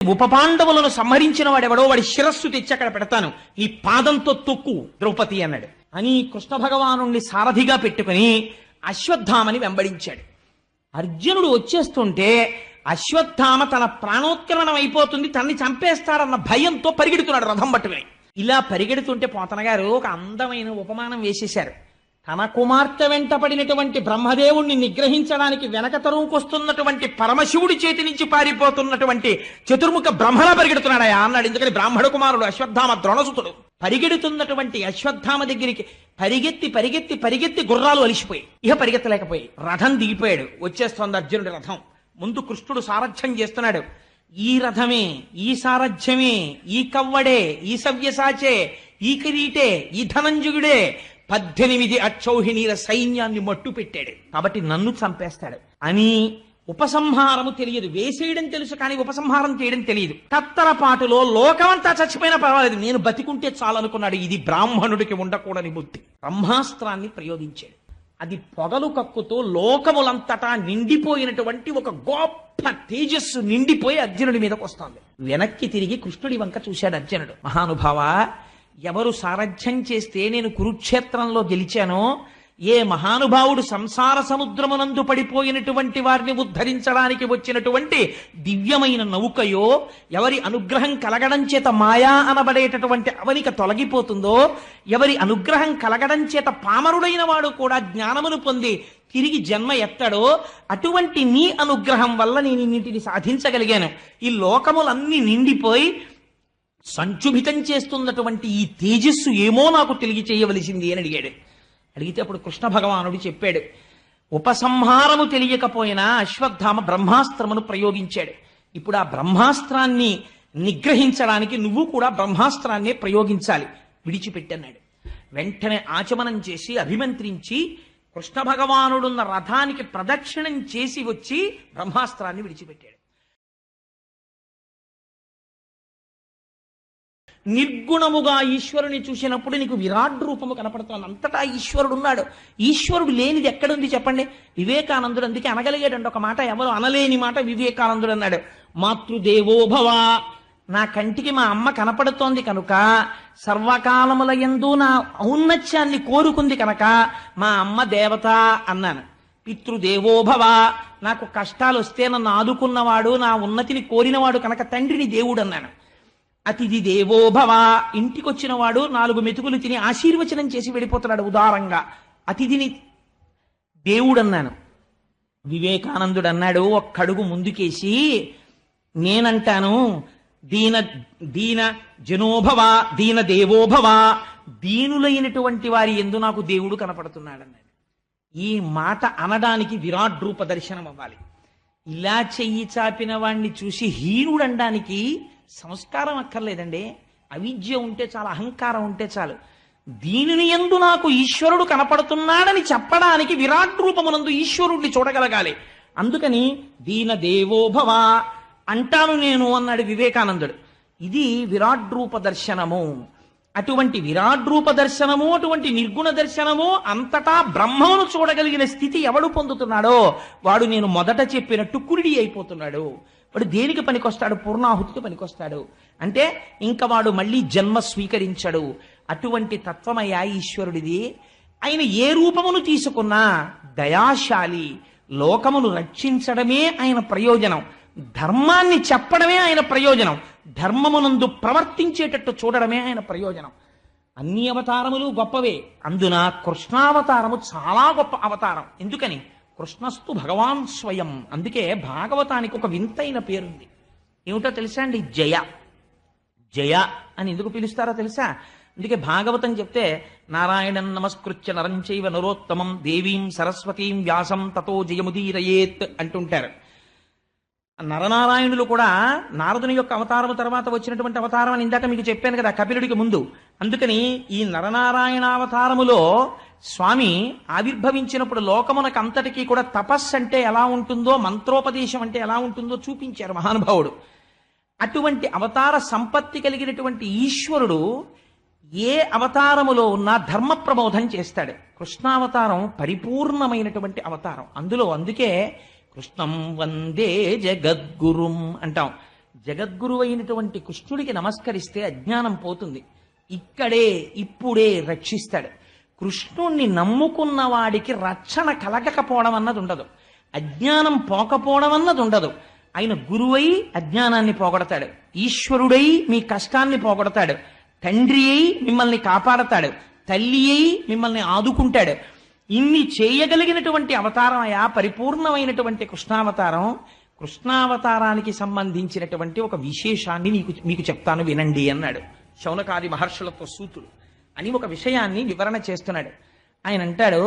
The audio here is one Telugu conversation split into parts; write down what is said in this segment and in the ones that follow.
ఉపపాండవులను సంహరించిన వాడెవడో వాడి శిరస్సు తెచ్చి అక్కడ పెడతాను, ఈ పాదంతో తొక్కు ద్రౌపది అన్నాడు. అని కృష్ణ భగవానుణ్ణి సారథిగా పెట్టుకుని అశ్వత్థామని వెంబడించాడు. అర్జునుడు వచ్చేస్తుంటే అశ్వత్థామ తన ప్రాణోత్క్రమణం అయిపోతుంది, తన్ని చంపేస్తాడన్న భయంతో పరిగెడుతున్నాడు రథం పట్టుకుని. ఇలా పరిగెడుతుంటే పోతన గారు ఒక అందమైన ఉపమానం వేసేశారు. తన కుమార్తె వెంట పడినటువంటి బ్రహ్మదేవుణ్ణి నిగ్రహించడానికి వెనక తరువుకొస్తున్నటువంటి పరమశివుడి చేతి నుంచి పారిపోతున్నటువంటి చతుర్ముఖ బ్రహ్మలా పరిగెడుతున్నాడా అన్నాడు. ఎందుకని బ్రాహ్మణ కుమారుడు అశ్వత్థామ ద్రోణసుతుడు. పరిగెడుతున్నటువంటి అశ్వత్థామ దగ్గరికి పరిగెత్తి పరిగెత్తి పరిగెత్తి గుర్రాలు అలిసిపోయి ఇహ పరిగెత్తలేకపోయి రథం దిగిపోయాడు. వచ్చేస్తోంది అర్జునుడి రథం. ముందు కృష్ణుడు సారథ్యం చేస్తున్నాడు. ఈ రథమే, ఈ సారథ్యమే, ఈ కవ్వడే, ఈ సవ్యసాచే, ఈ కిరీటే, ఈ ధనంజయుడే 18 అక్షౌహిణీల సైన్యాన్ని మట్టు పెట్టాడు. కాబట్టి నన్ను చంపేస్తాడు అని ఉపసంహారము తెలియదు. వేసేయడం తెలుసు కానీ ఉపసంహారం చేయడం తెలియదు. తత్తరపాటులో లోకమంతా చచ్చిపోయినా పర్వాలేదు, నేను బతికుంటే చాలనుకున్నాడు. ఇది బ్రాహ్మణుడికి ఉండకూడని బుద్ధి. బ్రహ్మాస్త్రాన్ని ప్రయోగించాడు. అది పొగలు కక్కుతూ లోకములంతటా నిండిపోయినటువంటి ఒక గొప్ప తేజస్సు నిండిపోయి అర్జునుడి మీదకి వస్తోంది. వెనక్కి తిరిగి కృష్ణుడి వంక చూశాడు అర్జునుడు. మహానుభావ, ఎవరు సారథ్యం చేస్తే నేను కురుక్షేత్రంలో గెలిచానో, ఏ మహానుభావుడు సంసార సముద్రమునందు పడిపోయినటువంటి వారిని ఉద్ధరించడానికి వచ్చినటువంటి దివ్యమైన నౌకయో, ఎవరి అనుగ్రహం కలగడం చేత మాయా అనబడేటటువంటి అవనిక తొలగిపోతుందో, ఎవరి అనుగ్రహం కలగడం చేత పామరుడైన వాడు కూడా జ్ఞానమును పొంది తిరిగి జన్మ ఎత్తడో, అటువంటి నీ అనుగ్రహం వల్ల నేను ఇన్నింటిని సాధించగలిగాను. ఈ లోకములన్నీ నిండిపోయి సంక్షుభితం చేస్తున్నటువంటి ఈ తేజస్సు ఏమో నాకు తెలియచేయవలసింది అని అడిగాడు. అడిగితే అప్పుడు కృష్ణ భగవానుడు చెప్పాడు, ఉపసంహారము తెలియకపోయినా అశ్వత్థామ బ్రహ్మాస్త్రమును ప్రయోగించాడు. ఇప్పుడు ఆ బ్రహ్మాస్త్రాన్ని నిగ్రహించడానికి నువ్వు కూడా బ్రహ్మాస్త్రాన్నే ప్రయోగించాలి, విడిచిపెట్టన్నాడు. వెంటనే ఆచమనం చేసి అభిమంత్రించి కృష్ణ భగవానుడున్న రథానికి ప్రదక్షిణం చేసి వచ్చి బ్రహ్మాస్త్రాన్ని విడిచిపెట్టాడు. నిర్గుణముగా ఈశ్వరుని చూసినప్పుడు నీకు విరాట్ రూపము కనపడుతుంది. అంతటా ఈశ్వరుడు ఉన్నాడు. ఈశ్వరుడు లేనిది ఎక్కడుంది చెప్పండి? వివేకానందుడు అందుకే అనగలిగాడండి ఒక మాట, ఎవరు అనలేని మాట వివేకానందుడు అన్నాడు. మాతృదేవోభవ, నా కంటికి మా అమ్మ కనపడుతోంది కనుక, సర్వకాలముల యందు నా ఔన్నత్యాన్ని కోరుకుంది కనుక మా అమ్మ దేవత అన్నాను. పితృదేవోభవ, నాకు కష్టాలు వస్తే నన్ను ఆదుకున్నవాడు, నా ఉన్నతిని కోరినవాడు కనుక తండ్రిని దేవుడు అన్నాను. అతిథి దేవోభవ, ఇంటికొచ్చిన వాడు 4 మెతుకులు తిని ఆశీర్వచనం చేసి వెళ్ళిపోతున్నాడు ఉదారంగా, అతిథిని దేవుడు అన్నాను. వివేకానందుడు అన్నాడు ఒక్కడుగు ముందుకేసి, నేనంటాను దీన దీన జనోభవ, దీన దేవోభవ, దీనులైనటువంటి వారి యందు నాకు దేవుడు కనపడుతున్నాడు అన్నాడు. ఈ మాట అనడానికి విరాట్ రూప దర్శనం అవ్వాలి. ఇలా చెయ్యి చాపిన వాణ్ణి చూసి హీనుడు అనడానికి సంస్కారం అక్కర్లేదండి, అవిద్య ఉంటే చాలు, అహంకారం ఉంటే చాలు. దీనిని యందు నాకు ఈశ్వరుడు కనపడుతున్నాడని చెప్పడానికి విరాట్ రూపమునందు ఈశ్వరుడిని చూడగలగాలి. అందుకని దీన దేవోభవ అంటాను నేను అన్నాడు వివేకానందుడు. ఇది విరాట్ రూప దర్శనము. అటువంటి విరాట్ రూప దర్శనము, అటువంటి నిర్గుణ దర్శనము, అంతటా బ్రహ్మను చూడగలిగిన స్థితి ఎవడు పొందుతున్నాడో వాడు నేను మొదట చెప్పినట్టు కురిడి అయిపోతున్నాడు. వాడు దేనికి పనికొస్తాడు? పూర్ణాహుతికి పనికొస్తాడు. అంటే ఇంకా వాడు మళ్ళీ జన్మ స్వీకరించడు. అటువంటి తత్వమయ్యా ఈశ్వరుడిది. ఆయన ఏ రూపమును తీసుకున్నా దయాశాలి, లోకమును రక్షించడమే ఆయన ప్రయోజనం, ధర్మాన్ని చెప్పడమే ఆయన ప్రయోజనం, ధర్మమునందు ప్రవర్తించేటట్టు చూడడమే ఆయన ప్రయోజనం. అన్ని అవతారములు గొప్పవే, అందున కృష్ణావతారము చాలా గొప్ప అవతారం. ఎందుకని? కృష్ణస్తు భగవాన్ స్వయం. అందుకే భాగవతానికి ఒక వింతైన పేరుంది. ఏమిటో తెలుసా అండి? జయ. జయ అని ఎందుకు పిలుస్తారో తెలుసా? అందుకే భాగవతం చెప్తే నారాయణం నమస్కృత్య నరం చైవ నరోత్తమం దేవీం సరస్వతీం వ్యాసం తతో జయముదీరయేత్ అంటుంటారు. నరనారాయణులు కూడా నారదుని యొక్క అవతారం తర్వాత వచ్చినటువంటి అవతారం అని ఇందాక మీకు చెప్పాను కదా, కపిలుడికి ముందు. అందుకని ఈ నరనారాయణావతారములో స్వామి ఆవిర్భవించినప్పుడు లోకమునకు అంతటికీ కూడా తపస్సు అంటే ఎలా ఉంటుందో, మంత్రోపదేశం అంటే ఎలా ఉంటుందో చూపించారు మహానుభావుడు. అటువంటి అవతార సంపత్తి కలిగినటువంటి ఈశ్వరుడు ఏ అవతారములో ఉన్నా ధర్మ ప్రబోధం చేస్తాడు. కృష్ణావతారం పరిపూర్ణమైనటువంటి అవతారం. అందుకే కృష్ణం వందే జగద్గురుం అంటాం. జగద్గురు అయినటువంటి కృష్ణుడికి నమస్కరిస్తే అజ్ఞానం పోతుంది. ఇక్కడే ఇప్పుడే రక్షిస్తాడు. కృష్ణుణ్ణి నమ్ముకున్న వాడికి రక్షణ కలగకపోవడం అన్నది ఉండదు, అజ్ఞానం పోకపోవడం అన్నది ఉండదు. ఆయన గురువై అజ్ఞానాన్ని పోగొడతాడు, ఈశ్వరుడై మీ కష్టాన్ని పోగొడతాడు, తండ్రి అయి మిమ్మల్ని కాపాడతాడు, తల్లి అయి మిమ్మల్ని ఆదుకుంటాడు. ఇన్ని చేయగలిగినటువంటి అవతారం అయా పరిపూర్ణమైనటువంటి కృష్ణావతారం. కృష్ణావతారానికి సంబంధించినటువంటి ఒక విశేషాన్ని మీకు చెప్తాను వినండి అన్నాడు శౌనకాది మహర్షులతో సూతుడు. అని ఒక విషయాన్ని వివరణ చేస్తున్నాడు. ఆయన అంటాడు,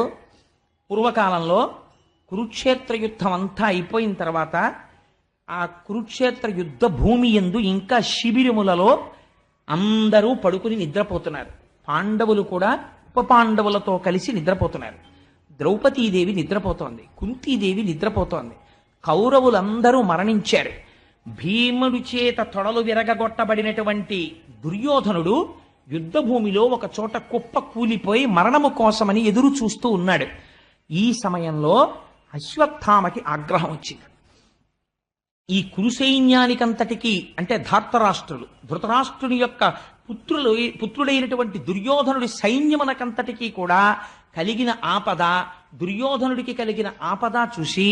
పూర్వకాలంలో కురుక్షేత్ర యుద్ధం అంతా అయిపోయిన తర్వాత ఆ కురుక్షేత్ర యుద్ధ భూమి యందు ఇంకా శిబిరములలో అందరూ పడుకుని నిద్రపోతున్నారు. పాండవులు కూడా ఉప పాండవులతో కలిసి నిద్రపోతున్నారు. ద్రౌపదీదేవి నిద్రపోతోంది, కుంతీదేవి నిద్రపోతోంది. కౌరవులందరూ మరణించారు. భీముడి చేత తొడలు విరగగొట్టబడినటువంటి దుర్యోధనుడు యుద్ధ భూమిలో ఒక చోట కుప్ప కూలిపోయి మరణము కోసమని ఎదురు చూస్తూ ఉన్నాడు. ఈ సమయంలో అశ్వత్థామకి ఆగ్రహం వచ్చింది. ఈ కురు సైన్యానికంతటికీ అంటే ధృతరాష్ట్రుని యొక్క పుత్రుడైనటువంటి దుర్యోధనుడి సైన్యమునకంతటికీ కూడా కలిగిన ఆపద, దుర్యోధనుడికి కలిగిన ఆపద చూసి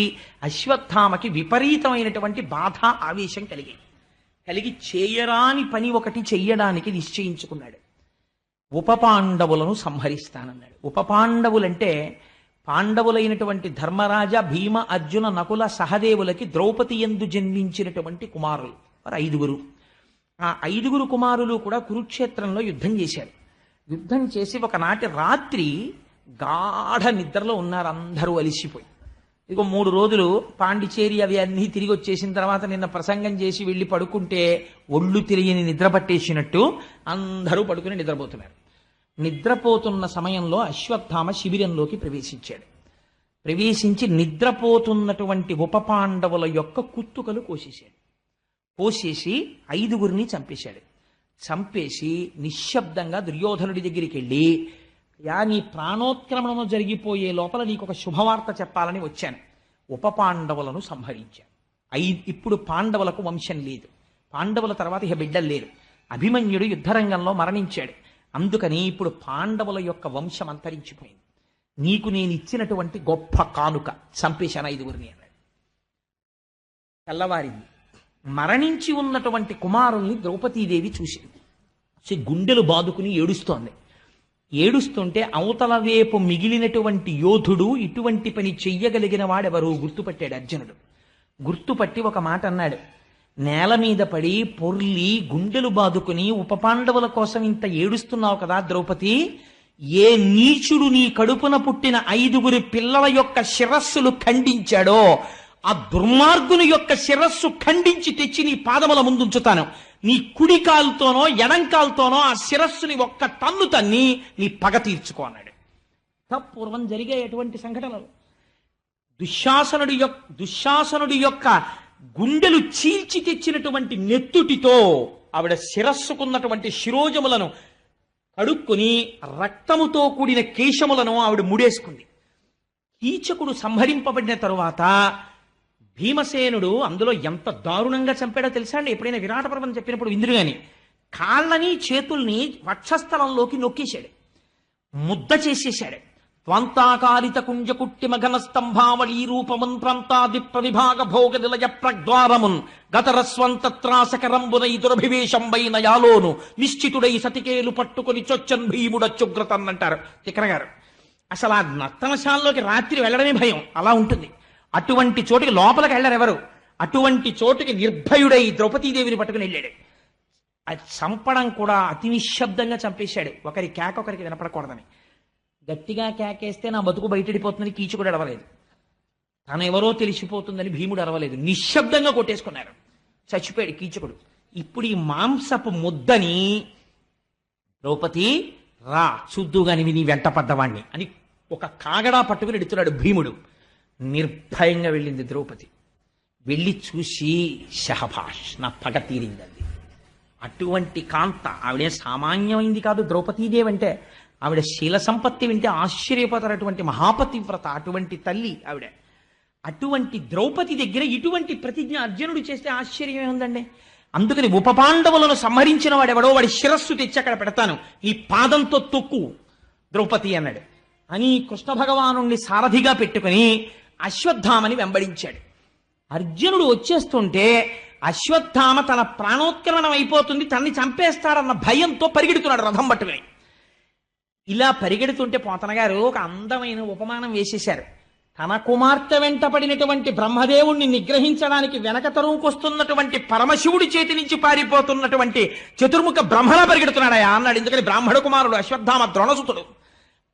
అశ్వత్థామకి విపరీతమైనటువంటి బాధ, ఆవేశం కలిగి చేయరాని పని ఒకటి చెయ్యడానికి నిశ్చయించుకున్నాడు. ఉప పాండవులను సంహరిస్తానన్నాడు. ఉప పాండవులంటే పాండవులైనటువంటి ధర్మరాజ, భీమ, అర్జున, నకుల, సహదేవులకి ద్రౌపది యందు జన్మించినటువంటి కుమారులు వారు 5. ఆ 5 కుమారులు కూడా కురుక్షేత్రంలో యుద్ధం చేశారు. యుద్ధం చేసి ఒకనాటి రాత్రి గాఢ నిద్రలో ఉన్నారు అందరూ అలిసిపోయి. ఇక 3 రోజులు పాండిచేరి అవి అన్నీ తిరిగి వచ్చేసిన తర్వాత నిన్న ప్రసంగం చేసి వెళ్ళి పడుకుంటే ఒళ్ళు తిరిగిని నిద్ర పట్టేసినట్టు అందరూ పడుకుని నిద్రపోతున్నారు. నిద్రపోతున్న సమయంలో అశ్వత్థామ శిబిరంలోకి ప్రవేశించి నిద్రపోతున్నటువంటి ఉప పాండవుల యొక్క కుత్తుకలు కోసేసి 5 చంపేసి నిశ్శబ్దంగా దుర్యోధనుడి దగ్గరికి వెళ్ళి, నీ ప్రాణోత్క్రమణము జరిగిపోయే లోపల నీకు ఒక శుభవార్త చెప్పాలని వచ్చాను. ఉప పాండవులను సంహరించాను. ఇప్పుడు పాండవులకు వంశం లేదు, పాండవుల తర్వాత ఇక బిడ్డలు లేరు. అభిమన్యుడు యుద్ధరంగంలో మరణించాడు. అందుకని ఇప్పుడు పాండవుల యొక్క వంశం అంతరించిపోయింది. నీకు నేను ఇచ్చినటువంటి గొప్ప కానుక చంపేశాను 5 అన్నాడు. తెల్లవారింది. మరణించి ఉన్నటువంటి కుమారుల్ని ద్రౌపదీదేవి చూసింది. గుండెలు బాదుకుని ఏడుస్తుంటే అవతల వైపు మిగిలినటువంటి యోధుడు ఇటువంటి పని చెయ్యగలిగిన వాడెవరు గుర్తుపట్టాడు అర్జునుడు. గుర్తుపట్టి ఒక మాట అన్నాడు, నేల మీద పడి పొర్లి గుండెలు బాదుకుని ఉప పాండవుల కోసం ఇంత ఏడుస్తున్నావు కదా ద్రౌపది, ఏ నీచుడు నీ కడుపున పుట్టిన 5 పిల్లల యొక్క శిరస్సులు ఖండించాడో ఆ దుర్మార్గుని యొక్క శిరస్సు ఖండించి తెచ్చి నీ పాదముల ముందుంచుతాను. నీ కుడి కాలుతోనో ఎడంకాలతోనో ఆ శిరస్సుని ఒక్క తన్ను తన్ని నీ పగ తీర్చుకో అన్నాడు. పూర్వం జరిగే ఎటువంటి సంఘటనలు, దుశ్శాసనుడి యొక్క గుండెలు చీల్చి తెచ్చినటువంటి నెత్తుటితో ఆవిడ శిరస్సుకున్నటువంటి శిరోజములను కడుక్కుని రక్తముతో కూడిన కేశములను ఆవిడ ముడేసుకుంది. కీచకుడు సంహరింపబడిన తరువాత భీమసేనుడు అందులో ఎంత దారుణంగా చంపాడో తెలుసా అండి? ఎప్పుడైనా విరాట పర్వం చెప్పినప్పుడు విందురు గాని కాళ్ళని చేతుల్ని వక్షస్థలంలోకి నొక్కేశాడు, ముద్ద చేసేశాడు. త్వంతాకారిత కుంజకుట్టి మఘన స్తంభావళీ రూపమున్ ప్రాంతాదిప్ర విభాగ భోగ నిలయ ప్రద్వారమున్ గతరస్వంతత్రాసకరంబునై దురభివేశంబైన యాలోను నిశ్చితుడై సతికేలు పట్టుకుని చొచ్చన్ భీముడచ్చుగ్రతన్నంటారు తిక్కన గారు. అసలు ఆ నర్తనశాలలోకి రాత్రి వెళ్ళడమే భయం, అలా ఉంటుంది. అటువంటి చోటుకి లోపలికి వెళ్ళరు ఎవరు. అటువంటి చోటుకి నిర్భయుడై ద్రౌపదీదేవిని పట్టుకుని వెళ్ళాడు. అది చంపడం కూడా అతి నిశ్శబ్దంగా చంపేశాడు. ఒకరి కేక ఒకరికి వినపడకూడదని. గట్టిగా కేకేస్తే నా బతుకు బయటడిపోతుందని కీచుకుడు అడవలేదు, తను ఎవరో తెలిసిపోతుందని భీముడు అరవలేదు. నిశ్శబ్దంగా కొట్టేసుకున్నారు. చచ్చిపోయాడు కీచకుడు. ఇప్పుడు ఈ మాంసపు ముద్దని ద్రౌపది రా చూద్దుగాని నీ వెంట పడ్డవాణ్ణి అని ఒక కాగడా పట్టుకుని ఎడుతున్నాడు భీముడు. నిర్భయంగా వెళ్ళింది ద్రౌపది. వెళ్ళి చూసి షహభాష్ నా పగ తీరిందండి. అటువంటి కాంత, ఆవిడే సామాన్యమైంది కాదు ద్రౌపదీదేవి అంటే. ఆవిడ శీల సంపత్తి వింటే ఆశ్చర్యపోతారటువంటి మహాపతివ్రత, అటువంటి తల్లి ఆవిడ. అటువంటి ద్రౌపది దగ్గర ఇటువంటి ప్రతిజ్ఞ అర్జునుడు చేస్తే ఆశ్చర్యమే ఉందండి. అందుకని ఉపపాండవులను సంహరించిన వాడెవడో వాడి శిరస్సు తెచ్చి అక్కడ పెడతాను, ఈ పాదంతో తొక్కు ద్రౌపది అన్నాడు. అని కృష్ణ భగవానుణ్ణి సారథిగా పెట్టుకుని అశ్వత్థామని వెంబడించాడు. అర్జునుడు వచ్చేస్తుంటే అశ్వత్థామ తన ప్రాణోత్క్రమణం అయిపోతుంది, తనని చంపేస్తాడన్న భయంతో పరిగెడుతున్నాడు రథం పట్టుకుని. ఇలా పరిగెడుతుంటే పోతన గారు ఒక అందమైన ఉపమానం వేసేశారు. తన కుమార్తె వెంట పడినటువంటి బ్రహ్మదేవుణ్ణి నిగ్రహించడానికి వెనక తరువుకొస్తున్నటువంటి పరమశివుడి చేతి నుంచి పారిపోతున్నటువంటి చతుర్ముఖ బ్రహ్మలా పరిగెడుతున్నాడా అన్నాడు. ఎందుకని బ్రాహ్మణ కుమారుడు అశ్వత్థామ ద్రోణసుతుడు.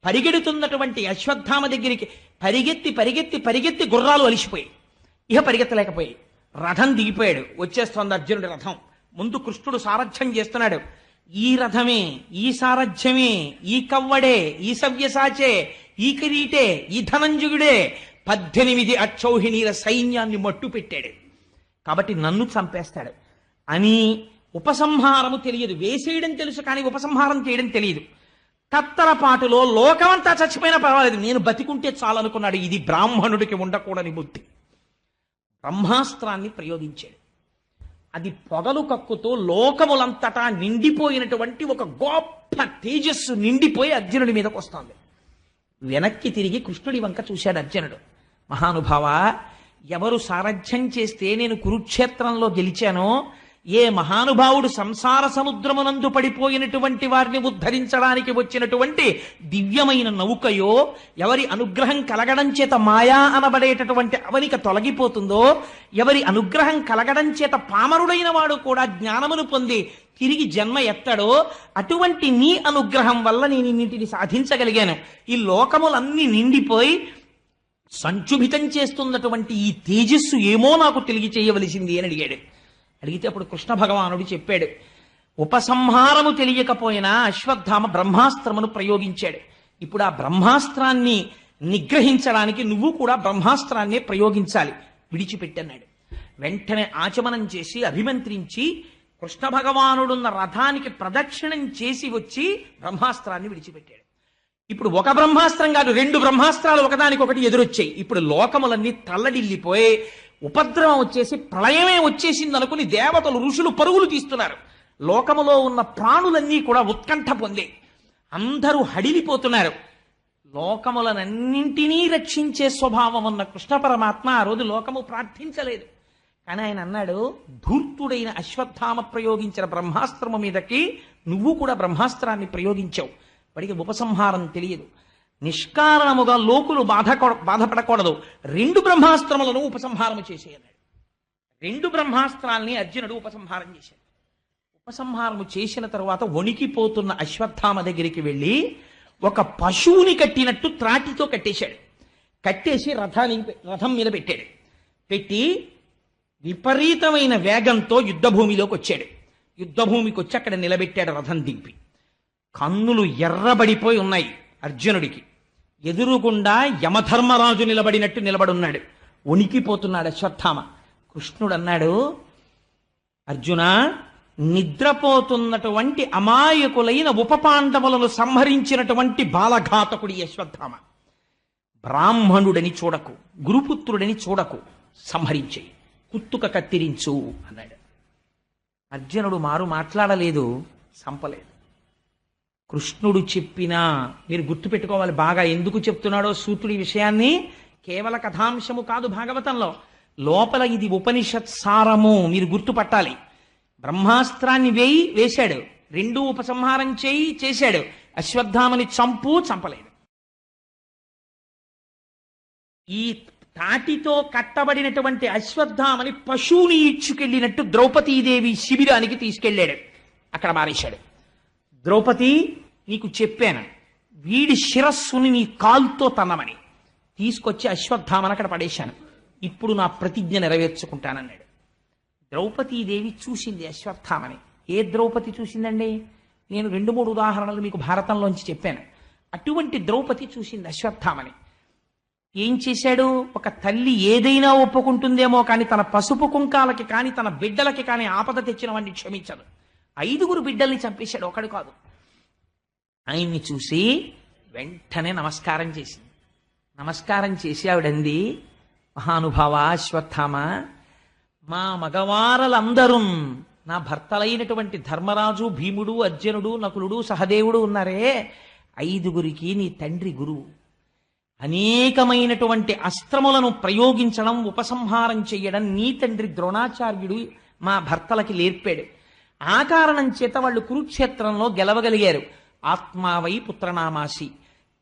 పరిగెడుతున్నటువంటి అశ్వత్థామ దగ్గరికి పరిగెత్తి పరిగెత్తి పరిగెత్తి గుర్రాలు అలిసిపోయి ఇహ పరిగెత్తలేకపోయి రథం దిగిపోయాడు. వచ్చేస్తోంది అర్జునుడి రథం. ముందు కృష్ణుడు సారథ్యం చేస్తున్నాడు. ఈ రథమే, ఈ సారథ్యమే, ఈ కవ్వడే, ఈ సవ్యసాచే, ఈ కిరీటే, ఈ ధనంజయుడే 18 అక్షౌహిణీల సైన్యాన్ని మట్టు పెట్టాడు. కాబట్టి నన్ను చంపేస్తాడు అని ఉపసంహారము తెలియదు. వేసేయడం తెలుసు కానీ ఉపసంహారం చేయడం తెలియదు. తత్తరపాటులో లోకమంతా చచ్చిపోయినా పర్వాలేదు, నేను బతికుంటే చాలనుకున్నాడు. ఇది బ్రాహ్మణుడికి ఉండకూడని బుద్ధి. బ్రహ్మాస్త్రాన్ని ప్రయోగించాడు. అది పొగలు కక్కుతూ లోకములంతటా నిండిపోయినటువంటి ఒక గొప్ప తేజస్సు నిండిపోయి అర్జునుడి మీదకి వస్తోంది. వెనక్కి తిరిగి కృష్ణుడి వంక చూశాడు అర్జునుడు. మహానుభావ, ఎవరు సారథ్యం చేస్తే నేను కురుక్షేత్రంలో గెలిచానో, ఏ మహానుభావుడు సంసార సముద్రమునందు పడిపోయినటువంటి వారిని ఉద్ధరించడానికి వచ్చినటువంటి దివ్యమైన నౌకయో, ఎవరి అనుగ్రహం కలగడం చేత మాయా అనబడేటటువంటి అవనిక తొలగిపోతుందో, ఎవరి అనుగ్రహం కలగడం చేత పామరుడైన వాడు కూడా జ్ఞానమును పొంది తిరిగి జన్మ ఎత్తడో, అటువంటి నీ అనుగ్రహం వల్ల నేను ఇన్నింటిని సాధించగలిగాను. ఈ లోకములన్నీ నిండిపోయి సంచుభితం చేస్తున్నటువంటి ఈ తేజస్సు ఏమో నాకు తెలియ చేయవలసింది అని అడిగాడు. అడిగితే అప్పుడు కృష్ణ భగవానుడు చెప్పాడు, ఉపసంహారము తెలియకపోయినా అశ్వత్థామ బ్రహ్మాస్త్రమును ప్రయోగించాడు. ఇప్పుడు ఆ బ్రహ్మాస్త్రాన్ని నిగ్రహించడానికి నువ్వు కూడా బ్రహ్మాస్త్రాన్నే ప్రయోగించాలి, విడిచిపెట్టన్నాడు. వెంటనే ఆచమనం చేసి అభిమంత్రించి కృష్ణ భగవానుడున్న రథానికి ప్రదక్షిణం చేసి వచ్చి బ్రహ్మాస్త్రాన్ని విడిచిపెట్టాడు. ఇప్పుడు ఒక బ్రహ్మాస్త్రం కాదు, 2 బ్రహ్మాస్త్రాలు ఒకదానికొకటి ఎదురొచ్చాయి. ఇప్పుడు లోకములన్నీ తల్లడిల్లిపోయి ఉపద్రవం వచ్చేసి ప్రళయమే వచ్చేసింది అనుకుని దేవతలు ఋషులు పరుగులు తీస్తున్నారు. లోకములో ఉన్న ప్రాణులన్నీ కూడా ఉత్కంఠ పొందే అందరూ హడిలిపోతున్నారు. లోకములనన్నింటినీ రక్షించే స్వభావం ఉన్న కృష్ణ పరమాత్మ ఆ రోజు లోకము ప్రార్థించలేదు. కానీ ఆయన అన్నాడు, ధూర్తుడైన అశ్వత్థామ ప్రయోగించిన బ్రహ్మాస్త్రము మీదకి నువ్వు కూడా బ్రహ్మాస్త్రాన్ని ప్రయోగించావు. వాడికి ఉపసంహారం తెలియదు. నిష్కారణముగా లోకులు బాధపడకూడదు. 2 బ్రహ్మాస్త్రములను ఉపసంహారము చేసేయన్నాడు. 2 బ్రహ్మాస్త్రాల్ని అర్జునుడు ఉపసంహారం చేశాడు. ఉపసంహారము చేసిన తరువాత వణికిపోతున్న అశ్వత్థామ దగ్గరికి వెళ్ళి ఒక పశువుని కట్టినట్టు త్రాటితో కట్టేశాడు. కట్టేసి రథం మీద పెట్టాడు. పెట్టి విపరీతమైన వేగంతో యుద్ధభూమిలోకి వచ్చాడు. యుద్ధభూమికి వచ్చి అక్కడ నిలబెట్టాడు రథం దింపి. కన్నులు ఎర్రబడిపోయి ఉన్నాయి అర్జునుడికి. ఎదురుగుండా యమధర్మరాజు నిలబడినట్టు నిలబడున్నాడు. వణికిపోతున్నాడు అశ్వత్థామ. కృష్ణుడు అన్నాడు, అర్జున, నిద్రపోతున్నటువంటి అమాయకులైన ఉపపాండవులను సంహరించినటువంటి బాలఘాతకుడి అశ్వత్థామ. బ్రాహ్మణుడని చూడకు, గురుపుత్రుడని చూడకు, సంహరించేయి, కుత్తుక కత్తిరించు అన్నాడు. అర్జునుడు మాట్లాడలేదు, సంపలేదు. కృష్ణుడు చెప్పినా మీరు గుర్తుపెట్టుకోవాలి బాగా, ఎందుకు చెప్తున్నాడో సూతుడి విషయాన్ని. కేవల కథాంశము కాదు భాగవతంలో, లోపల ఇది ఉపనిషత్ సారము, మీరు గుర్తుపట్టాలి. బ్రహ్మాస్త్రాన్ని వేశాడు, 2 ఉపసంహారం చేశాడు. అశ్వత్థామని చంపలేదు. ఈ తాటితో కట్టబడినటువంటి అశ్వత్థామని పశువుని ఇచ్చుకెళ్ళినట్టు ద్రౌపదీదేవి శిబిరానికి తీసుకెళ్ళాడు. అక్కడ మారేశాడు. ద్రౌపది, నీకు చెప్పాను, వీడి శిరస్సుని నీ కాల్తో తన్నమని. తీసుకొచ్చి అశ్వత్థామని అక్కడ పడేశాను. ఇప్పుడు నా ప్రతిజ్ఞ నెరవేర్చుకుంటానన్నాడు. ద్రౌపదీదేవి చూసింది అశ్వత్థామని. ఏ ద్రౌపది చూసిందండి? నేను 2-3 ఉదాహరణలు మీకు భారతంలోంచి చెప్పాను. అటువంటి ద్రౌపది చూసింది అశ్వత్థామని. ఏం చేశాడు? ఒక తల్లి ఏదైనా ఒప్పుకుంటుందేమో కానీ తన పసుపు కుంకాలకి కానీ తన బిడ్డలకి కానీ ఆపద తెచ్చిన వాడిని క్షమించదు. 5 బిడ్డల్ని చంపేశాడు, ఒకడు కాదు. ఆయన్ని చూసి వెంటనే నమస్కారం చేసింది. నమస్కారం చేసి ఆవిడంది, మహానుభావ అశ్వత్థామ, మా మగవారలందరూ నా భర్తలైనటువంటి ధర్మరాజు, భీముడు, అర్జునుడు, నకులుడు, సహదేవుడు ఉన్నారే, 5గురికి నీ తండ్రి గురువు. అనేకమైనటువంటి అస్త్రములను ప్రయోగించడం, ఉపసంహారం చెయ్యడం నీ తండ్రి ద్రోణాచార్యుడు మా భర్తలకి నేర్పాడు. ఆ కారణం చేత వాళ్ళు కురుక్షేత్రంలో గెలవగలిగారు. ఆత్మావై పుత్రనామాసి.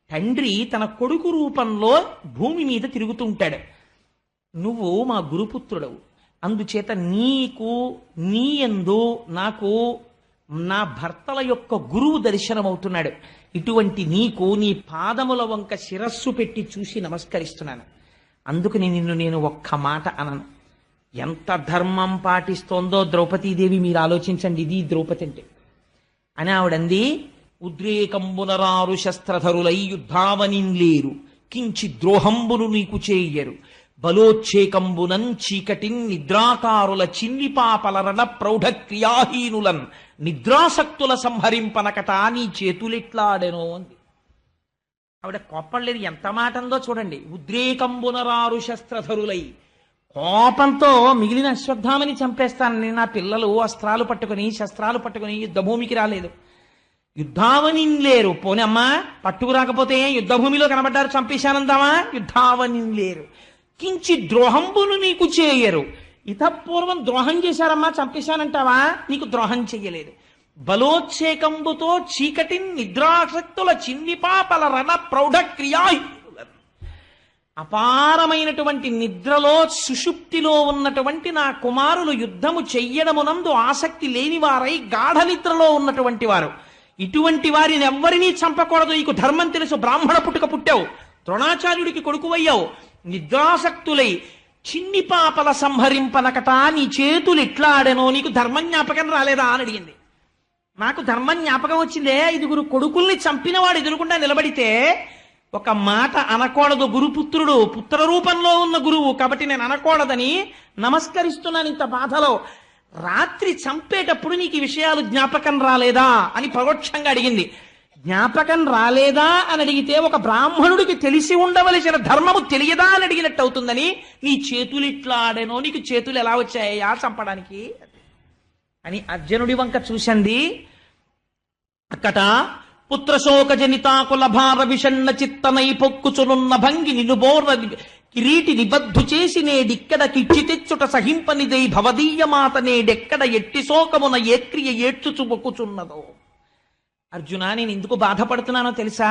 తండ్రి తన కొడుకు రూపంలో భూమి మీద తిరుగుతుంటాడు. నువ్వు మా గురుపుత్రుడవు, అందుచేత నీకు నీ యందు నాకు నా భర్తల యొక్క గురువు దర్శనమవుతున్నాడు. ఇటువంటి నీకు నీ పాదముల వంక శిరస్సు పెట్టి చూసి నమస్కరిస్తున్నాను. అందుకని నేను ఒక్క మాట అనను. ఎంత ధర్మం పాటిస్తోందో ద్రౌపదీదేవి, మీరు ఆలోచించండి. ఇది ద్రౌపది అంటే అని ఆవిడంది. ఉద్రేకంబునరారు శస్త్రధరులై యుద్ధావనింలేరు, కించి ద్రోహంబును నీకు చేయరు, బలోచ్చేకంబునన్ చీకటిన్ నిద్రాకారుల చిన్నిపాపలరణ ప్రౌఢ క్రియాహీనులన్ నిద్రాసక్తుల సంహరింపనకట నీ చేతులెట్లాడెనో అంది. ఆవిడ కోపం లేదు, ఎంత మాట అందో చూడండి. ఉద్రేకంబునరారు శస్త్రధరులై, కోపంతో మిగిలిన అశ్వత్థామని చంపేస్తాను నేను, నా పిల్లలు అస్త్రాలు పట్టుకుని శస్త్రాలు పట్టుకుని యుద్ధభూమికి రాలేదు. యుద్ధావనింలేరు, పోనీ అమ్మా పట్టుకురాకపోతే యుద్ధభూమిలో కనబడ్డారు, చంపేశానందామా? యుద్ధావనింలేరు. కించి ద్రోహంబును నీకు చేయరు. ఇతపూర్వం ద్రోహం చేశారమ్మా, చంపేశానంటావా? నీకు ద్రోహం చెయ్యలేదు. బలోచ్చేకంబుతో చీకటిన్ నిద్రాసక్తుల చిన్నిపాపల రణ ప్రౌఢ క్రియాహీనుల, అపారమైనటువంటి నిద్రలో సుషుప్తిలో ఉన్నటువంటి నా కుమారులు యుద్ధము చెయ్యడమునందు ఆసక్తి లేనివారై గాఢ నిద్రలో ఉన్నటువంటి వారు. ఇటువంటి వారిని ఎవ్వరినీ చంపకూడదు. నీకు ధర్మం తెలుసు, బ్రాహ్మణ పుట్టుక పుట్టావు, ద్రోణాచార్యుడికి కొడుకువయ్యావు. నిద్రాసక్తులై చిన్ని పాపల సంహరింపనకట నీ చేతులు ఎట్లా ఆడెనో, నీకు ధర్మం జ్ఞాపకం రాలేదా అని అడిగింది. నాకు ధర్మం జ్ఞాపకం వచ్చిందే. 5గురు కొడుకుల్ని చంపినవాడు ఎదురుకుండా నిలబడితే ఒక మాట అనకూడదు. గురుపుత్రుడు, పుత్ర రూపంలో ఉన్న గురువు కాబట్టి నేను అనకూడదని నమస్కరిస్తున్నాను ఇంత బాధలో. రాత్రి చంపేటప్పుడు నీకు ఈ విషయాలు జ్ఞాపకం రాలేదా అని పరోక్షంగా అడిగింది. జ్ఞాపకం రాలేదా అని అడిగితే ఒక బ్రాహ్మణుడికి తెలిసి ఉండవలసిన ధర్మము తెలియదా అని అడిగినట్టు అవుతుందని, నీ చేతులు ఇట్లా ఆడేనో, నీకు చేతులు ఎలా వచ్చాయా చంపడానికి అని అర్జునుడి వంక చూసింది. అక్కట పుత్రశోక జనితాకుల భార విషణ్ణ చిత్తనై పొక్కుచునున్న భంగి నిన్ను బోర్ర కిరీటి నిబద్ధు చేసి నేడిక్కడ కిచ్చి తెచ్చుట సహింపనిదై భవదీయమాత నేడెక్కడ ఎట్టి శోకమున ఏ క్రియ ఏడ్చుచు మొక్కుచున్నదో. అర్జున, నేను ఎందుకు బాధపడుతున్నానో తెలుసా?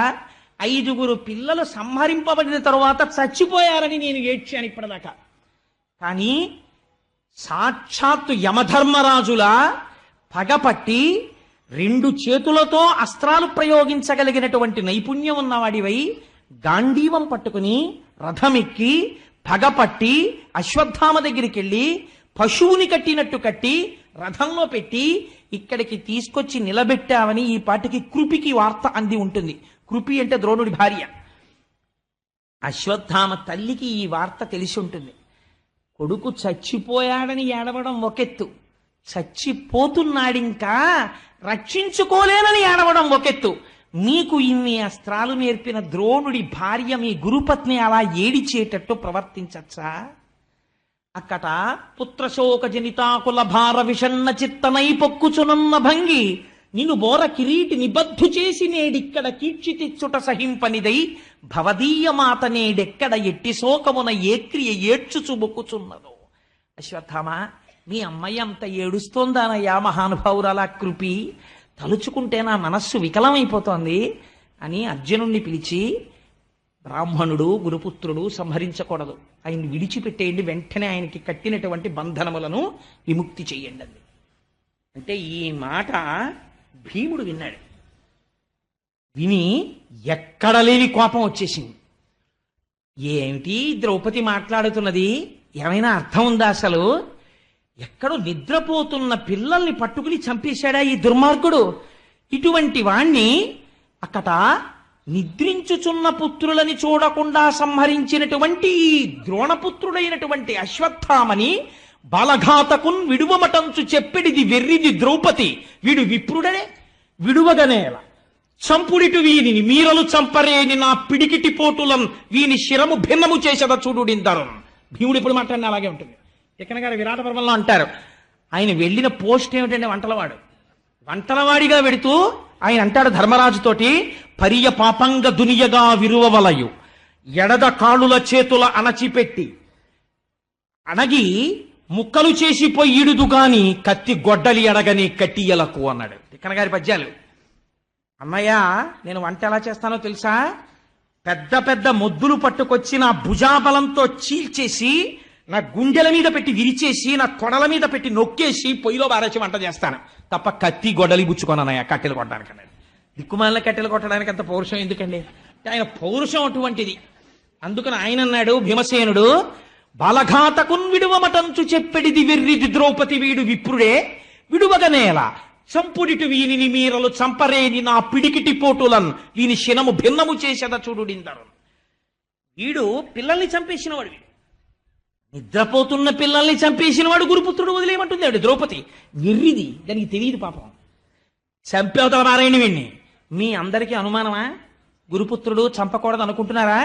5గురు పిల్లలు సంహరింపబడిన తరువాత చచ్చిపోయారని నేను ఏడ్చాను ఇప్పటిదాకా. కానీ సాక్షాత్తు యమధర్మరాజులా పగపట్టి 2 చేతులతో అస్త్రాలు ప్రయోగించగలిగినటువంటి నైపుణ్యం ఉన్నవాడివై గాంధీవం పట్టుకుని రథమెక్కి పగపట్టి అశ్వత్థామ దగ్గరికి వెళ్ళి పశువుని కట్టినట్టు కట్టి రథంలో పెట్టి ఇక్కడికి తీసుకొచ్చి నిలబెట్టావని ఈ పాటికి కృపికి వార్త అంది ఉంటుంది. కృపి అంటే ద్రోణుడి భార్య. అశ్వత్థామ తల్లికి ఈ వార్త తెలిసి ఉంటుంది. కొడుకు చచ్చిపోయాడని ఏడవడం ఒకెత్తు, చచ్చిపోతున్నాడింకా రక్షించుకోలేనని ఏడవడం ఒకెత్తు. మీకు ఇన్ని అస్త్రాలు నేర్పిన ద్రోణుడి భార్య మీ గురుపత్ని అలా ఏడిచేటట్టు ప్రవర్తించచ్చా? అక్కట పుత్రశోక జనితాకుల భార విషణ్ణ చిత్తనై పొక్కుచునున్న భంగి నిన్ను బోర కిరీటి నిబద్ధు చేసి నేడిక్కడ కీర్చి తెచ్చుట సహింపనిదై భవదీయమాత నేడెక్కడ ఎట్టి శోకమున ఏ క్రియ ఏడ్చుచు మొక్కుచున్నదో. అశ్వత్థామ, మీ అమ్మాయి అంత ఏడుస్తోందానయ్యా మహానుభావురాలా కృపి, తలుచుకుంటే నా మనస్సు వికలమైపోతోంది అని అర్జునుణ్ణి పిలిచి, బ్రాహ్మణుడు గురుపుత్రుడు సంహరించకూడదు, ఆయన్ని విడిచిపెట్టేయండి, వెంటనే ఆయనకి కట్టినటువంటి బంధనములను విముక్తి చెయ్యండి అంది. అంటే ఈ మాట భీముడు విన్నాడు. విని ఎక్కడ లేని కోపం వచ్చేసింది. ఏమిటి ద్రౌపది మాట్లాడుతున్నది, ఏమైనా అర్థం ఉందా అసలు? ఎక్కడో నిద్రపోతున్న పిల్లల్ని పట్టుకుని చంపేశాడా ఈ దుర్మార్గుడు? ఇటువంటి వాణ్ణి అక్కట నిద్రించుచున్న పుత్రులని చూడకుండా సంహరించినటువంటి ఈ ద్రోణపుత్రుడైనటువంటి అశ్వత్థామని బాలఘాతకున్ విడువమటంచు చెప్పిడిది వెర్రిది ద్రౌపది, వీడు విప్రుడనే విడువగనేల చంపుడిటు వీనిని మీరలు చంపరేని నా పిడికిటి పోటులం వీని శిరము భిన్నము చేసేద చూడుడిందరు. భీముడు ఇప్పుడు మాట్లాడిన అలాగే ఉంటుంది. ఎక్కన గారు విరాట పర్వంలో అంటారు, ఆయన వెళ్ళిన పోస్ట్ ఏమిటంటే వంటలవాడిగా వెడుతూ ఆయన అంటాడు ధర్మరాజుతోటి, పరియ పాపంగ దునియగా విరువవలయు ఎడద కాళ్ళుల చేతుల అణచిపెట్టి అణగి ముక్కలు చేసి పొయ్యిడుదు గాని కత్తి గొడ్డలి అడగని కట్టియలకు అన్నాడు. తిక్కన గారి పద్యాలు. అన్నయ్య, నేను వంట ఎలా చేస్తానో తెలుసా? పెద్ద పెద్ద మొద్దులు పట్టుకొచ్చి నా భుజాబలంతో చీల్చేసి నా గుండెల మీద పెట్టి విరిచేసి నా తొడల మీద పెట్టి నొక్కేసి పొయ్యిలో బారేసి వంట చేస్తాను తప్ప కత్తి గొడ్డలి బుచ్చుకోనన్నయ్య కట్టెలు కొట్టడానికి అన్నాడు. దిక్కుమాలిన కట్టెలు కొట్టడానికి అంత పౌరుషం ఎందుకండి? ఆయన పౌరుషం అటువంటిది. అందుకని ఆయన అన్నాడు భీమసేనుడు, బాలఘాతకున్ విడువమటంచు చెప్పెడిది వెర్రిది ద్రౌపది వీడు విప్రుడే విడువగనేల చంపుడిటు వీనిని మీరలు చంపరేని నా పిడికిటి పోటులన్ వీని శినము భిన్నము చేసేద చూడుడిందరు. వీడు పిల్లల్ని చంపేసినవాడు, నిద్రపోతున్న పిల్లల్ని చంపేసిన వాడు గురుపుత్రుడు వదిలేయమంటుంది ఆవిడ ద్రౌపది. వెర్రిది, దానికి తెలియదు పాపం. చంపేవతల మారాయణ వీణ్ణి. మీ అందరికీ అనుమానమా? గురుపుత్రుడు చంపకూడదు అనుకుంటున్నారా?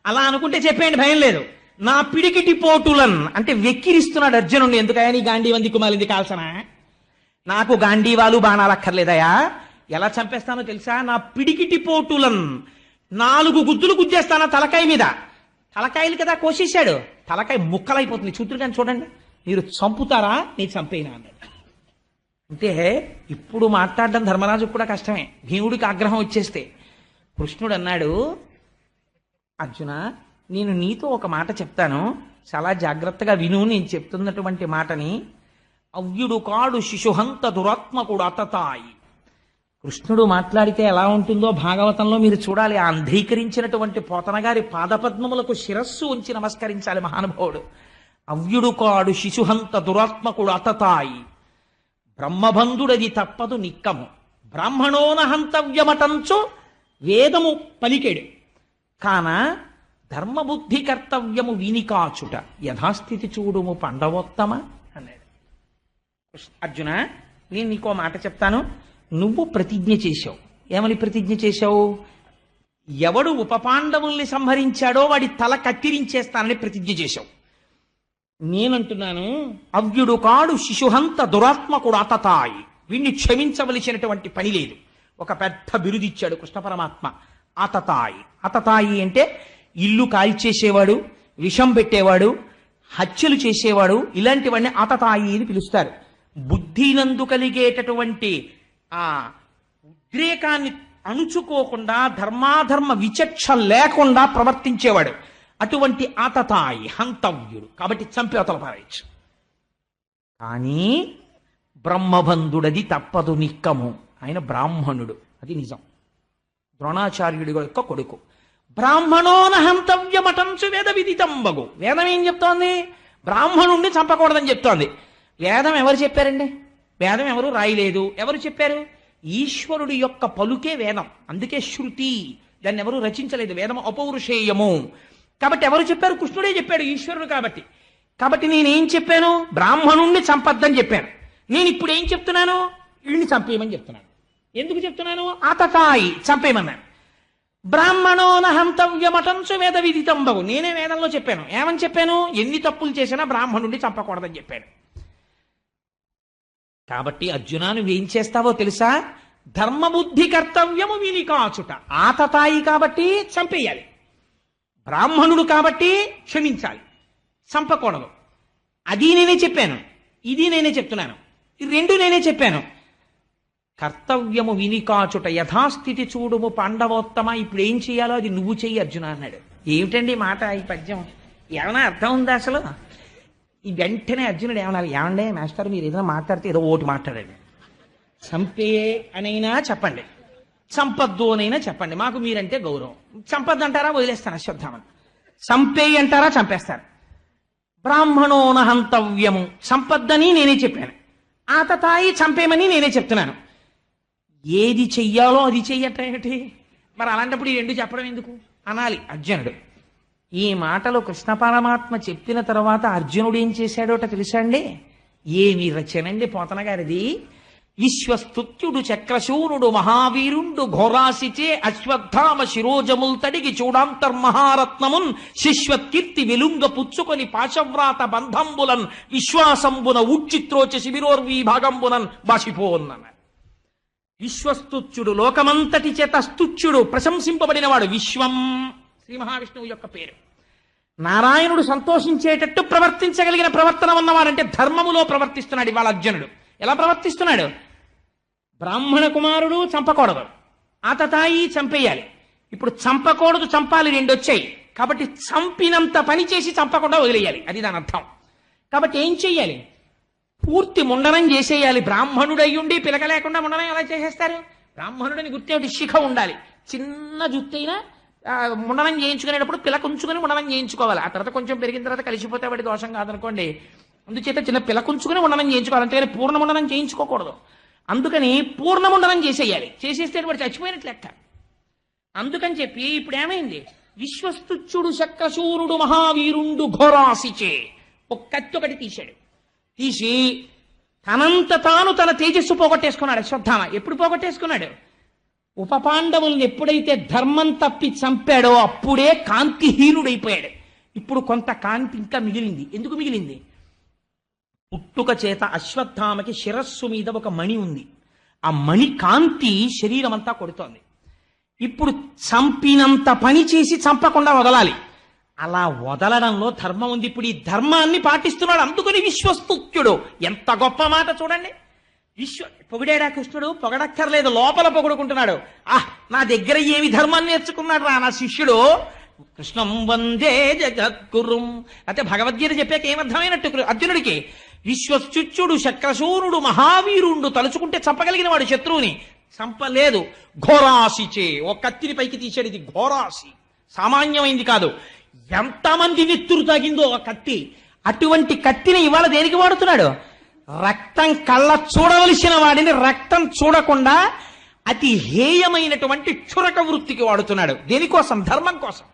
అలా అనుకుంటే చెప్పేయండి, భయం లేదు. నా పిడికిటి పోటులన్ అంటే వెక్కిరిస్తున్నాడు అర్జునుడిని. ఎందుకయా నీ గాంధీవంది కుమాలింది కాల్సనా? నాకు గాంధీవాలు బాణాలు అక్కర్లేదయా. ఎలా చంపేస్తానో తెలుసా? నా పిడికిటి పోటులన్ 4 గుద్దులు గుద్దేస్తానా తలకాయ మీద. తలకాయలు కదా కోసేశాడు, తలకాయ ముక్కలైపోతుంది. చూతురు కానీ చూడండి, మీరు చంపుతారా నేను చంపేనా అన్నాడు. అంటే ఇప్పుడు మాట్లాడడం ధర్మరాజుకు కూడా కష్టమే, భీముడికి ఆగ్రహం వచ్చేస్తే. కృష్ణుడు అన్నాడు, అర్జున, నేను నీతో ఒక మాట చెప్తాను, చాలా జాగ్రత్తగా విను. నేను చెప్తున్నటువంటి మాటని. అవ్యుడు కాడు శిశుహంత దురాత్మకుడు అతతాయి. కృష్ణుడు మాట్లాడితే ఎలా ఉంటుందో భాగవతంలో మీరు చూడాలి. ఆ అంధీకరించినటువంటి పోతనగారి పాదపద్మములకు శిరస్సు ఉంచి నమస్కరించాలి మహానుభావుడు. అవ్యుడు కాడు శిశుహంత దురాత్మకుడు అతతాయి, బ్రహ్మబంధుడది తప్పదు నిక్కము, బ్రాహ్మణోన హంతవ్యమటంచు వేదము పలికెడు, కాన ధర్మబుద్ధి కర్తవ్యము వీనికాచుట యథాస్థితి చూడుము పండవోత్తమ అన్నాడు. అర్జున, నేను నీకో మాట చెప్తాను. నువ్వు ప్రతిజ్ఞ చేశావు. ఏమని ప్రతిజ్ఞ చేశావు? ఎవడు ఉపపాండవుల్ని సంహరించాడో వాడి తల కత్తిరించేస్తానని ప్రతిజ్ఞ చేశావు. నేనంటున్నాను, అవ్యుడు కాడు శిశుహంత దురాత్మకుడు అతతాయి, వీణ్ణి క్షమించవలసినటువంటి పని లేదు. ఒక పెద్ద బిరుదిచ్చాడు కృష్ణ పరమాత్మ, అతతాయి. అతతాయి అంటే ఇల్లు కాల్చేసేవాడు, విషం పెట్టేవాడు, హత్యలు చేసేవాడు, ఇలాంటివన్నీ అతతాయి అని పిలుస్తారు. బుద్ధినందు కలిగేటటువంటి ఆ ఉద్రేకాన్ని అణుచుకోకుండా ధర్మాధర్మ విచక్ష లేకుండా ప్రవర్తించేవాడు, అటువంటి ఆతతాయి హంతవ్యుడు. కాబట్టి చంపేవతల పారేయచ్చు. కానీ బ్రహ్మబంధుడది తప్పదు నిక్కము. ఆయన బ్రాహ్మణుడు, అది నిజం. ద్రోణాచార్యుడి యొక్క కొడుకు. బ్రాహ్మణోన హంతవ్యమటంచు వేద విదితంబగు. వేదం ఏం చెప్తోంది? బ్రాహ్మణుణ్ణి చంపకూడదని చెప్తోంది. వేదం ఎవరు చెప్పారండి? వేదం ఎవరు రాయలేదు. ఎవరు చెప్పారు? ఈశ్వరుడి యొక్క పలుకే వేదం. అందుకే శృతి. దాన్ని ఎవరు రచించలేదు. వేదం అపౌరుషేయము. కాబట్టి ఎవరు చెప్పారు? కృష్ణుడే చెప్పాడు, ఈశ్వరుడు కాబట్టి. కాబట్టి నేనేం చెప్పాను? బ్రాహ్మణుణ్ణి చంపద్దని చెప్పాను. నేను ఇప్పుడు ఏం చెప్తున్నాను? వీడిని చంపేయమని చెప్తున్నాను. ఎందుకు చెప్తున్నాను? ఆతతాయి, చంపేయమన్నాను. బ్రాహ్మణోన హంతవ్యమటంచు వేద విదితంబగు. నేనే వేదంలో చెప్పాను. ఏమని చెప్పాను? ఎన్ని తప్పులు చేసినా బ్రాహ్మణుణ్ణి చంపకూడదని చెప్పాను. కాబట్టి అర్జున, నువ్వేం చేస్తావో తెలుసా? ధర్మబుద్ధి కర్తవ్యము వీని కాచుట. ఆతతాయి కాబట్టి చంపేయాలి, బ్రాహ్మణుడు కాబట్టి క్షమించాలి, చంపకూడదు. అది నేనే చెప్పాను, ఇది నేనే చెప్తున్నాను. ఈ రెండు నేనే చెప్పాను. కర్తవ్యము వినికాచుట యథాస్థితి చూడుము పాండవోత్తమ. ఇప్పుడు ఏం చేయాలో అది నువ్వు చెయ్యి అర్జున అన్నాడు. ఏమిటండి మాట? ఈ పద్యం ఏమైనా అర్థం ఉందా అసలు? ఈ వెంటనే అర్జునుడు ఏమన్నారు? ఏమండే మాస్టర్, మీరు ఏదైనా మాట్లాడితే ఏదో ఓటు మాట్లాడండి. చంపే అనైనా చెప్పండి, చంపద్దు అనైనా చెప్పండి, మాకు మీరంటే గౌరవం. చంపద్దు అంటారా? వదిలేస్తాను అశ్వత్థామని. చంపే అంటారా? చంపేస్తారు. బ్రాహ్మణోన హంతవ్యము చంపద్దని నేనే చెప్పాను. ఆతతాయి చంపేమని నేనే చెప్తున్నాను. ఏది చెయ్యాలో అది చెయ్యటేమిటి? మరి అలాంటప్పుడు ఈ రెండు చెప్పడం ఎందుకు అనాలి అర్జునుడు. ఈ మాటలు కృష్ణ పరమాత్మ చెప్పిన తర్వాత అర్జునుడు ఏం చేశాడోట తెలుసా అండి? ఏమి రచనండి పోతన గారిది. విశ్వస్తుత్యుడు చక్రశూరుడు మహావీరుండు ఘోరాసిచే అశ్వత్థామ శిరోజముల్ తడిగి చూడాంతర్మహారత్నమున్ శిశ్వత్కీర్తి వెలుంగ పుచ్చుకొని పాశవ్రాత బంధంబులన్ విశ్వాసంబున ఉచ్చిత్రోచ శిబిరోర్వీ భాగంబునన్ బాసిపోన్నన. విశ్వస్తుత్యుడు లోకమంతటి చేత స్తుత్యుడు ప్రశంసింపబడినవాడు. విశ్వం శ్రీ మహావిష్ణువు యొక్క పేరు. నారాయణుడు సంతోషించేటట్టు ప్రవర్తించగలిగిన ప్రవర్తన ఉన్నవాడంటే ధర్మములో ప్రవర్తిస్తున్నాడు. ఇవాళ అర్జునుడు ఎలా ప్రవర్తిస్తున్నాడు? బ్రాహ్మణ కుమారుడు చంపకూడదు, ఆతతాయి చంపేయాలి. ఇప్పుడు చంపకూడదు చంపాలి రెండు వచ్చాయి కాబట్టి చంపినంత పని చేసి చంపకుండా వదిలేయాలి, అది దాని అర్థం. కాబట్టి ఏం చెయ్యాలి? పూర్తి ముండనం చేసేయాలి. బ్రాహ్మణుడయ్యుండి పిలక లేకుండా ముండనం ఎలా చేసేస్తారు? బ్రాహ్మణుడిని గుర్తేమిటి? శిఖ ఉండాలి. చిన్న జుత్తైనా ముండనం చేయించుకునేటప్పుడు పిలక ఉంచుకుని ముండనం చేయించుకోవాలి. ఆ తర్వాత కొంచెం పెరిగిన తర్వాత కలిసిపోతే వాడి దోషం కాదనుకోండి. అందుచేత చిన్న పిలకుంచుకుని ఉండనం చేయించుకోవాలి, అంతేగాని పూర్ణ ముండనం చేయించుకోకూడదు. అందుకని పూర్ణ ముండనం చేసేయాలి. చేసేస్తే వాడు చచ్చిపోయినట్లు లెక్క. అందుకని చెప్పి ఇప్పుడు ఏమైంది? విశ్వస్తుత్యుడు శక్రశూరుడు మహావీరుండు ఘోరాసిచే ఒక కత్తి ఒకటి తీశాడు. తీసి తనంత తాను తన తేజస్సు పోగొట్టేసుకున్నాడు అశ్వత్థామ. ఎప్పుడు పోగొట్టేసుకున్నాడు? ఉపపాండవుల్ని ఎప్పుడైతే ధర్మం తప్పి చంపాడో అప్పుడే కాంతిహీనుడైపోయాడు. ఇప్పుడు కొంత కాంతి ఇంకా మిగిలింది. ఎందుకు మిగిలింది? పుట్టుక చేత అశ్వత్థామకి శిరస్సు మీద ఒక మణి ఉంది. ఆ మణి కాంతి శరీరం అంతా కొడుతోంది. ఇప్పుడు చంపినంత పని చేసి చంపకుండా వదలాలి. అలా వదలడంలో ధర్మం ఉంది. ఇప్పుడు ఈ ధర్మాన్ని పాటిస్తున్నాడు. అందుకని విశ్వస్తుత్యుడు. ఎంత గొప్ప మాట చూడండి. పొగిడేడా కృష్ణుడు? పొగడక్కర్లేదు, లోపల పొగుడుకుంటున్నాడు. నా దగ్గర ఏమి ధర్మాన్ని నేర్చుకున్నాడు రా నా శిష్యుడు. కృష్ణం వందే జగద్గురుం అంటే భగవద్గీత చెప్పాక ఏమర్థమైనట్టు అర్జునుడికి? విశ్వస్తుత్యుడు శక్రశూరుడు మహావీరుండు తలుచుకుంటే చంపగలిగిన వాడు శత్రువుని. చంపలేదు. ఘోరాసిచే ఒక కత్తిని పైకి తీశాడు. ఇది ఘోరాసి, సామాన్యమైంది కాదు. ఎంతమంది నెత్తురు తాగిందో ఆ కత్తి. అటువంటి కత్తిని ఇవాళ దేనికి వాడుతున్నాడు? రక్తం కళ్ళ చూడవలసిన వాడిని రక్తం చూడకుండా అతి హేయమైనటువంటి క్షురక వృత్తికి వాడుతున్నాడు. దేనికోసం? ధర్మం కోసం.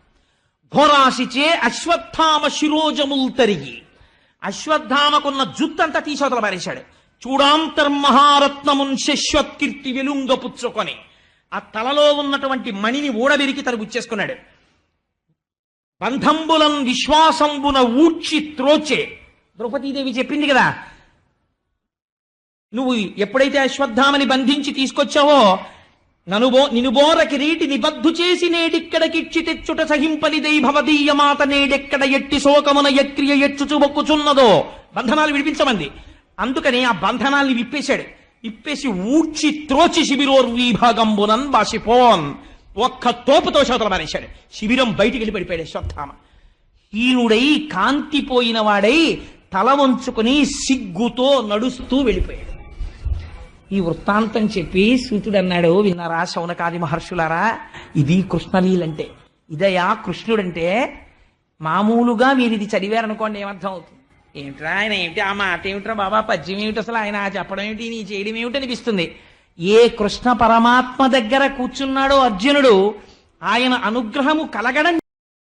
ఘోరాసిచే అశ్వత్థామ శిరోజముల్ తరిగి, అశ్వత్థామకున్న జుత్తంతా తీసవతల పారేశాడు. చూడాంతర్మహారత్నమున్ శశ్వత్కీర్తి వెలుంగ పుచ్చుకొని ఆ తలలో ఉన్నటువంటి మణిని ఊడబెరికి తను గుచ్చేసుకున్నాడు. బంధంబులం విశ్వాసంబున ఊడ్చి త్రోచే. ద్రౌపదీదేవి చెప్పింది కదా, నువ్వు ఎప్పుడైతే అశ్వత్థామని బంధించి తీసుకొచ్చావో నినుబోర కిరీటి నిబద్ధు చేసి నేడిక్కడకిచ్చి తెచ్చుట సహింపని దైభవదీయ మాత నేడెక్కడ ఎట్టి శోకమున యక్రియ ఎచ్చుచు మొక్కుచున్నదో. బంధనాలు విడిపించమంది. అందుకని ఆ బంధనాల్ని విప్పేశాడు. విప్పేసి ఊడ్చి త్రోచి శిబిరోర్వీ భాగంబునన్ బాసిపోన్ ఒక్క తోపుతో శోతలు మారేశాడు. శిబిరం బయటికి వెళ్ళి పడిపోయాడు అశ్వత్థామ. హీనుడై కాంతిపోయిన వాడై తల వంచుకుని సిగ్గుతో నడుస్తూ వెళ్ళిపోయాడు. ఈ వృత్తాంతం చెప్పి సూతుడు అన్నాడు, విన్నారా శౌనకాది మహర్షులారా, ఇది కృష్ణలీలంటే. ఇదయా కృష్ణుడంటే. మామూలుగా మీరు ఇది చదివారనుకోండి ఏమర్థం అవుతుంది? ఏమిట్రా ఆయన ఏమిటి, ఆ మాట ఏమిట్రా బాబా, పద్యం ఏమిటి, అసలు ఆయన చెప్పడం ఏమిటి, నీ చేయడం ఏమిటి అనిపిస్తుంది. ఏ కృష్ణ పరమాత్మ దగ్గర కూర్చున్నాడో అర్జునుడు, ఆయన అనుగ్రహము కలగడం